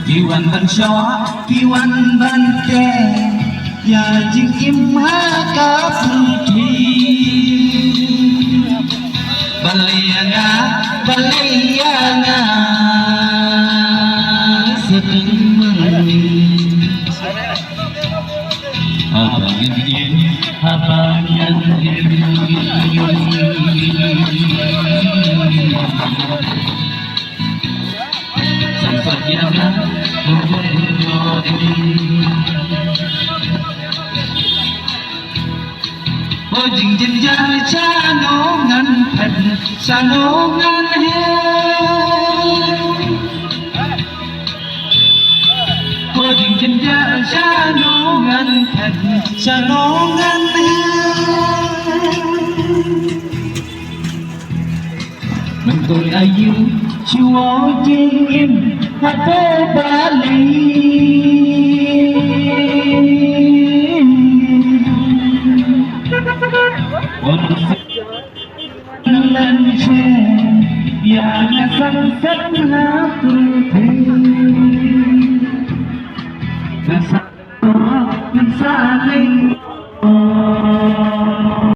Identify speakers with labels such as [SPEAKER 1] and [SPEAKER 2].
[SPEAKER 1] kiều anh bên xó kiều anh bên kè và chiếc kim hát cả phương thủy Balianga sedang abangan sempat jangan ôi dình dình dài cha nổ ngăn thật cha nổ ngăn ôi dình dình dài cha nổ ngăn thật cha nổ ngăn mình tôi ai yêu chúa trên im hạt bê ba ly lên che và nhà sân sắt hát ru thề